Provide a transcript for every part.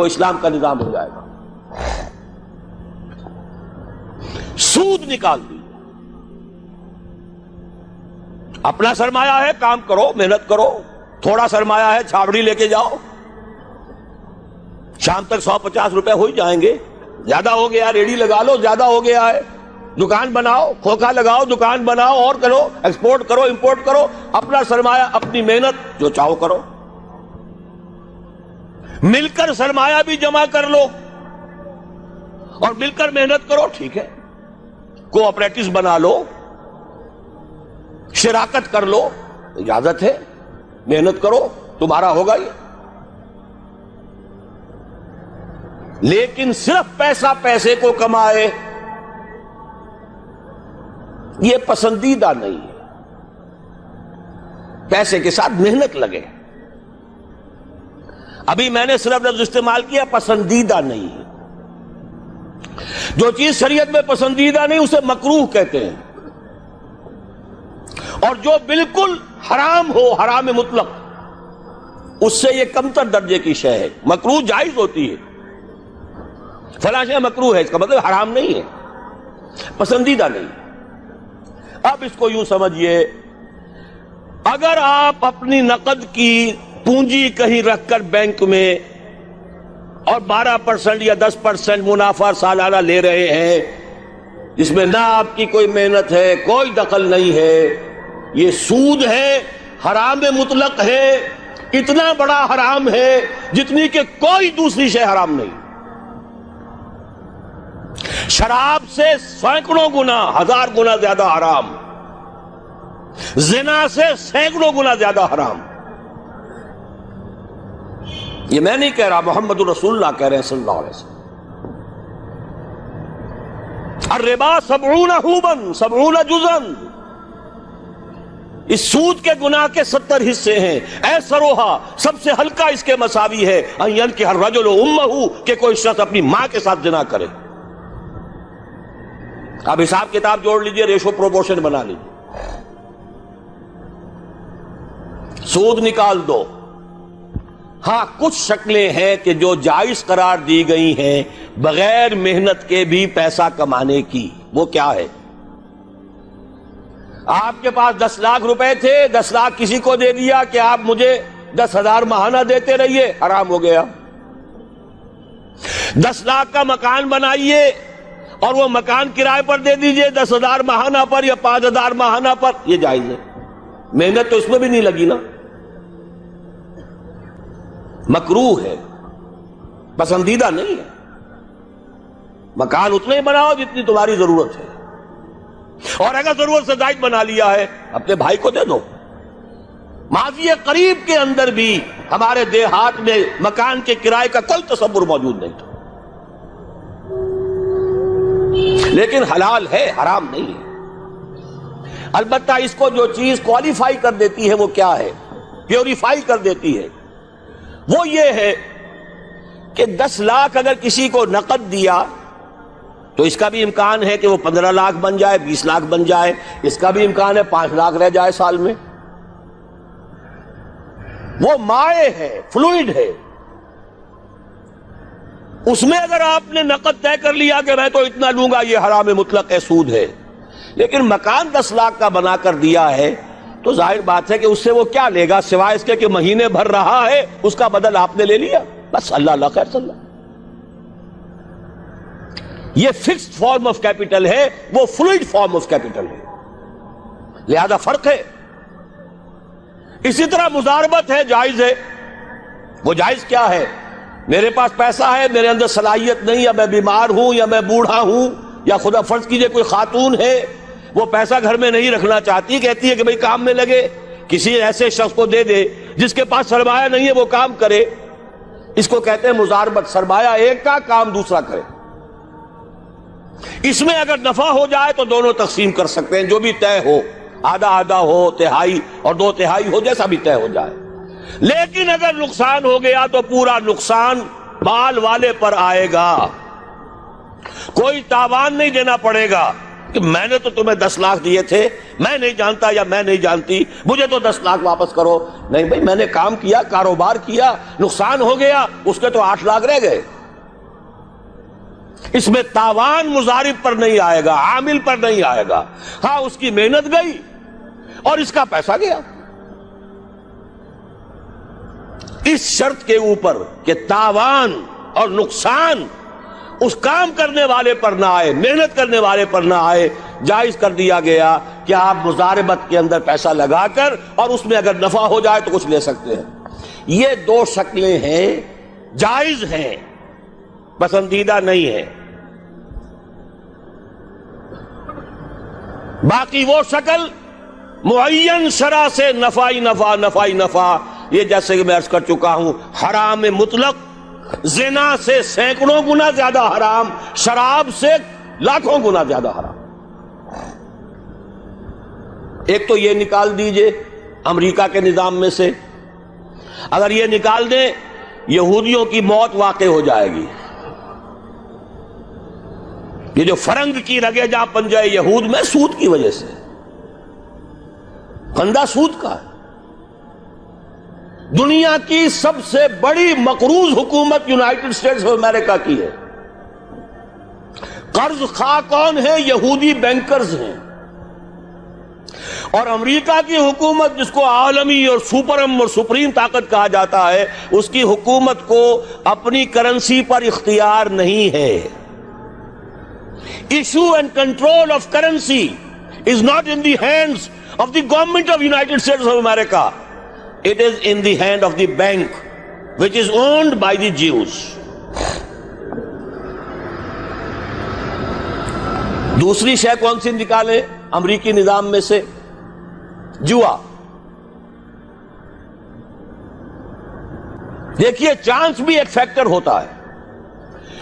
وہ اسلام کا نظام ہو جائے گا۔ سود نکال دیجیے۔ اپنا سرمایہ ہے، کام کرو، محنت کرو، تھوڑا سرمایہ ہے، چھاوڑی لے کے جاؤ، شام تک 150 روپے ہو ہی جائیں گے، زیادہ ہو گیا ریڈی لگا لو، زیادہ ہو گیا ہے دکان بناؤ، کھوکھا لگاؤ، دکان بناؤ، اور کرو، ایکسپورٹ کرو، امپورٹ کرو، اپنا سرمایہ، اپنی محنت جو چاہو کرو، مل کر سرمایہ بھی جمع کر لو اور مل کر محنت کرو، ٹھیک ہے، کوآپریٹوز بنا لو، شراکت کر لو، اجازت ہے، محنت کرو، تمہارا ہوگا یہ۔ لیکن صرف پیسہ پیسے کو کمائے یہ پسندیدہ نہیں ہے، پیسے کے ساتھ محنت لگے۔ ابھی میں نے صرف لفظ استعمال کیا پسندیدہ نہیں ہے، جو چیز شریعت میں پسندیدہ نہیں اسے مکروہ کہتے ہیں، اور جو بالکل حرام ہو، حرام مطلق، اس سے یہ کمتر درجے کی شے ہے۔ مکروہ جائز ہوتی ہے، فلاں شے مکروہ ہے، اس کا مطلب حرام نہیں ہے، پسندیدہ نہیں۔ اب اس کو یوں سمجھیے، اگر آپ اپنی نقد کی پونجی کہیں رکھ کر بینک میں اور 12% یا 10% منافع سالانہ لے رہے ہیں، جس میں نہ آپ کی کوئی محنت ہے، کوئی دخل نہیں ہے، یہ سود ہے، حرام مطلق ہے، اتنا بڑا حرام ہے جتنی کہ کوئی دوسری شے حرام نہیں۔ شراب سے سینکڑوں گنا، 1000 گنا زیادہ حرام، زنا سے سینکڑوں گنا زیادہ حرام۔ یہ میں نہیں کہہ رہا، محمد رسول اللہ کہہ رہے ہیں صلی اللہ علیہ وسلم۔ الربا 70 حوبا 70 جزءا، اس سود کے گناہ کے 70 حصے ہیں۔ ایسروہا، سب سے ہلکا اس کے مساوی ہے، ان ينكح الرجل امہ، کہ کوئی شخص اپنی ماں کے ساتھ زنا کرے۔ اب حساب کتاب جوڑ لیجئے، ریشو پروپورشن بنا لیجئے، سود نکال دو۔ ہاں کچھ شکلیں ہیں کہ جو جائز قرار دی گئی ہیں بغیر محنت کے بھی پیسہ کمانے کی، وہ کیا ہے؟ آپ کے پاس 10 لاکھ روپے تھے، 10 لاکھ کسی کو دے دیا کہ آپ مجھے 10,000 ماہانہ دیتے رہیے، حرام ہو گیا۔ 10 لاکھ کا مکان بنائیے اور وہ مکان کرائے پر دے دیجئے 10,000 ماہانہ پر یا 5,000 ماہانہ پر، یہ جائز ہے، محنت تو اس میں بھی نہیں لگی نا، مکروہ ہے، پسندیدہ نہیں ہے۔ مکان اتنا ہی بناؤ جتنی تمہاری ضرورت ہے، اور اگر ضرورت سے زائد بنا لیا ہے اپنے بھائی کو دے دو۔ ماضی قریب کے اندر بھی ہمارے دیہات میں مکان کے کرائے کا کوئی تصور موجود نہیں تھا، لیکن حلال ہے، حرام نہیں ہے۔ البتہ اس کو جو چیز کوالیفائی کر دیتی ہے وہ کیا ہے، پیوریفائی کر دیتی ہے، وہ یہ ہے کہ 10 لاکھ اگر کسی کو نقد دیا تو اس کا بھی امکان ہے کہ وہ 15 لاکھ بن جائے، 20 لاکھ بن جائے، اس کا بھی امکان ہے 5 لاکھ رہ جائے سال میں۔ وہ مائع ہے، فلوئڈ ہے، اس میں اگر آپ نے نقد طے کر لیا کہ میں تو اتنا لوں گا، یہ حرام مطلق ہے، سود ہے۔ لیکن مکان 10 لاکھ کا بنا کر دیا ہے تو ظاہر بات ہے کہ اس سے وہ کیا لے گا سوائے اس کے کہ مہینے بھر رہا ہے، اس کا بدل آپ نے لے لیا، بس اللہ اللہ خیر صلی اللہ۔ یہ فکسڈ فارم آف کیپٹل ہے، وہ فلوئڈ فارم آف کیپٹل ہے، لہذا فرق ہے۔ اسی طرح مضاربت ہے، جائز ہے۔ وہ جائز کیا ہے؟ میرے پاس پیسہ ہے، میرے اندر صلاحیت نہیں، یا میں بیمار ہوں، یا میں بوڑھا ہوں، یا خدا فرض کیجئے کوئی خاتون ہے وہ پیسہ گھر میں نہیں رکھنا چاہتی، کہتی ہے کہ بھئی کام میں لگے، کسی ایسے شخص کو دے دے جس کے پاس سرمایہ نہیں ہے، وہ کام کرے، اس کو کہتے ہیں مضاربت۔ سرمایہ ایک کا، کام دوسرا کرے۔ اس میں اگر نفع ہو جائے تو دونوں تقسیم کر سکتے ہیں، جو بھی طے ہو، آدھا آدھا ہو، تہائی اور 2 تہائی ہو، جیسا بھی طے ہو جائے۔ لیکن اگر نقصان ہو گیا تو پورا نقصان مال والے پر آئے گا، کوئی تاوان نہیں دینا پڑے گا، کہ میں نے تو تمہیں 10 لاکھ دیے تھے, میں نہیں جانتا یا میں نہیں جانتی, مجھے تو 10 لاکھ واپس کرو. نہیں بھائی, میں نے کام کیا, کاروبار کیا, نقصان ہو گیا, اس کے تو 8 لاکھ رہ گئے. اس میں تاوان مضارب پر نہیں آئے گا, عامل پر نہیں آئے گا. ہاں اس کی محنت گئی اور اس کا پیسہ گیا. اس شرط کے اوپر کہ تاوان اور نقصان اس کام کرنے والے پر نہ آئے, محنت کرنے والے پر نہ آئے, جائز کر دیا گیا کہ آپ مضاربت کے اندر پیسہ لگا کر اور اس میں اگر نفع ہو جائے تو کچھ لے سکتے ہیں. یہ 2 شکلیں ہیں, جائز ہیں, پسندیدہ نہیں ہیں. باقی وہ شکل معین شرع سے نفعی نفع نفعی نفع, یہ جیسے کہ میں عرض کر چکا ہوں, حرام مطلق, زنا سے سینکڑوں گنا زیادہ حرام, شراب سے لاکھوں گنا زیادہ حرام. ایک تو یہ نکال دیجئے امریکہ کے نظام میں سے, اگر یہ نکال دیں یہودیوں کی موت واقع ہو جائے گی. یہ جو فرنگ کی رگے جا پنجے یہود میں سود کی وجہ سے, پھندا سود کا ہے. دنیا کی سب سے بڑی مقروض حکومت یونائٹڈ اسٹیٹس آف امریکہ کی ہے. قرض خواہ کون ہے؟ یہودی بینکرز ہیں. اور امریکہ کی حکومت جس کو عالمی اور سپرم اور سپریم طاقت کہا جاتا ہے, اس کی حکومت کو اپنی کرنسی پر اختیار نہیں ہے. Issue and control of currency is not in the hands of the government of United States of America. It is in the hand of the bank which is owned by the Jews. دوسری شے کون سی نکالیں امریکی نظام میں سے؟ جوا. دیکھیے چانس بھی ایک فیکٹر ہوتا ہے.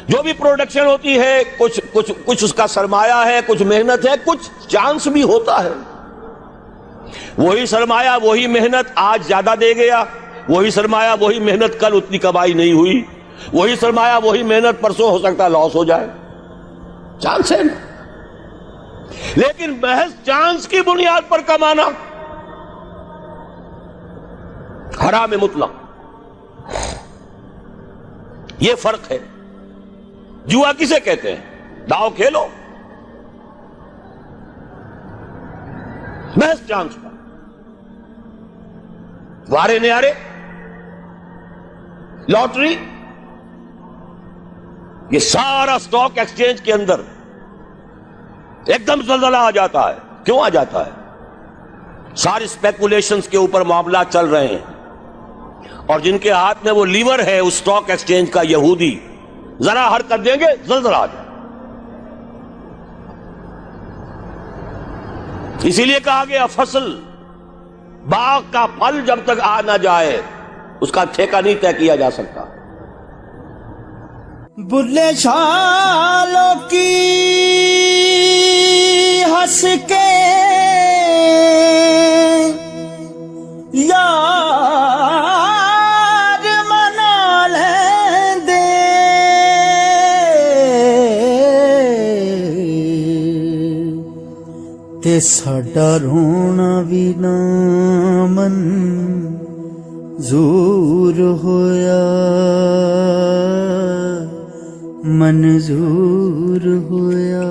جو بھی پروڈکشن ہوتی ہے کچھ اس کا سرمایہ ہے, کچھ محنت ہے, کچھ چانس بھی ہوتا ہے. وہی سرمایہ وہی محنت آج زیادہ دے گیا, وہی سرمایہ وہی محنت کل اتنی کمائی نہیں ہوئی, وہی سرمایہ وہی محنت پرسوں ہو سکتا ہے لاس ہو جائے. چانس ہے. لیکن محض چانس کی بنیاد پر کمانا حرام مطلق, یہ فرق ہے. جوا کسے کہتے ہیں؟ داؤ کھیلو محض چانس پر, وارے نیارے, لاٹری. یہ سارا سٹاک ایکسچینج کے اندر ایک دم زلزلہ آ جاتا ہے. کیوں آ جاتا ہے؟ ساری اسپیکولیشنز کے اوپر معاملات چل رہے ہیں, اور جن کے ہاتھ میں وہ لیور ہے اس سٹاک ایکسچینج کا, یہودی, ذرا حرکت دیں گے زلزلہ آ جائے. اسی لیے کہا گیا فصل, باغ کا پھل جب تک آ نہ جائے اس کا ٹھیکہ نہیں طے کیا جا سکتا. بلے شالوں کی ہنس کے یار منا لیں دے, تے ساڈا رونا بھی نہ منظور ہویا, منظور ہویا.